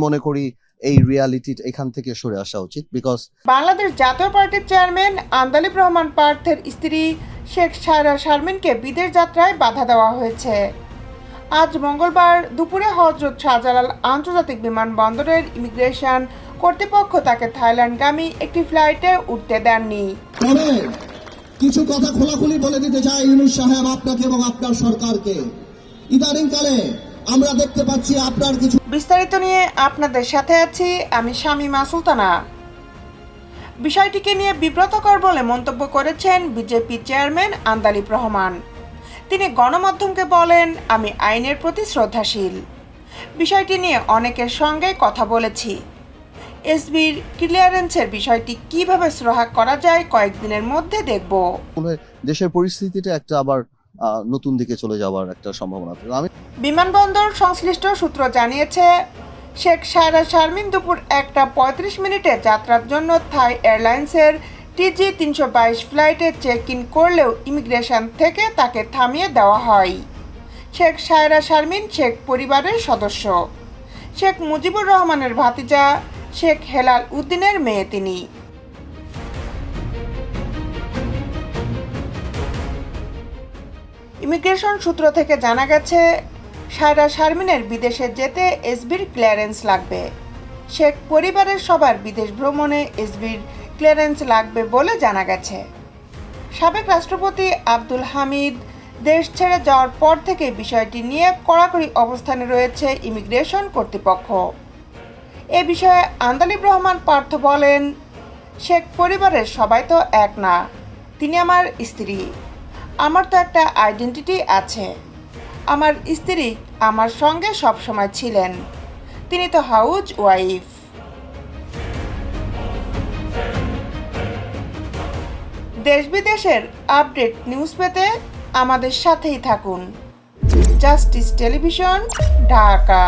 মনে করি এই রিয়ালিটি এখান থেকে সরে আসা উচিত বিকজ বাংলাদেশ জাতীয় পার্টির চেয়ারম্যান আন্দালিব রহমান পার্থের স্ত্রী শেখ সায়রা শারমিনকে বিদেশ যাত্রায় বাধা দেওয়া হয়েছে। আজ মঙ্গলবার দুপুরে হযরত শাহজালাল আন্তর্জাতিক বিমানবন্দরের ইমিগ্রেশন কর্তৃপক্ষ তাকে থাইল্যান্ডগামী একটি ফ্লাইটে উঠতে দেননি। তবে কিছু কথা খোলাখুলি বলে দিতে চাই ইউনূস সাহেব আপনাকে এবং আপনার সরকারকে। ইদানিংকালে আমরা দেখতে পাচ্ছি আপনার কিছু বিস্তারিত নিয়ে আপনাদের সাথে আছি আমি শামীমা সুলতানা। বিষয়টিকে নিয়ে বিব্রতকর বলে মন্তব্য করেছেন বিজেপি চেয়ারম্যান আন্দালিব রহমান। তিনি গণমাধ্যমকে বলেন, আমি আইনের প্রতি শ্রদ্ধাশীল। বিষয়টি নিয়ে অনেকের সঙ্গে কথা বলেছি। এসবির ক্লিয়ারেন্সের বিষয়টি কিভাবে সুরাহা করা যায় কয়েকদিনের মধ্যে দেখব। দেশের পরিস্থিতিটা একটা আবার নতুন দিকে চলে যাওয়ার একটা সম্ভাবনা আছে। বিমানবন্দর সংশ্লিষ্ট সূত্র জানিয়েছে, শেখ সায়রা শারমিন দুপুর 1:35 যাত্রার জন্য থাই এয়ারলাইন্সের TG 322 ফ্লাইটে চেক ইন করলেও ইমিগ্রেশন থেকে তাকে থামিয়ে দেওয়া হয়। শেখ সায়রা শারমিন শেখ পরিবারের সদস্য। শেখ মুজিবুর রহমানের ভাতিজা শেখ হেলাল উদ্দিনের মেয়ে তিনি। ইমিগ্রেশন সূত্র থেকে জানা গেছে, সায়রা শারমিনের বিদেশে যেতে এসবির ক্লিয়ারেন্স লাগবে। শেখ পরিবারের সবার বিদেশ ভ্রমণে এসবির ক্লিয়ারেন্স লাগবে বলে জানা গেছে। সাবেক রাষ্ট্রপতি আব্দুল হামিদ দেশ ছেড়ে যাওয়ার পর থেকে বিষয়টি নিয়ে কড়াকড়ি অবস্থানে রয়েছে ইমিগ্রেশন কর্তৃপক্ষ। এ বিষয়ে আন্দালিব রহমান পার্থ বলেন, শেখ পরিবারের সবাই তো এক না। তিনি আমার স্ত্রী। আমার তো একটা আইডেন্টিটি আছে। আমার স্ত্রী আমার সঙ্গে সবসময় ছিলেন। তিনি তো হাউজ ওয়াইফ। দেশ বিদেশের আপডেট নিউজ পেতে আমাদের সাথেই থাকুন। Justice television, Dhaka.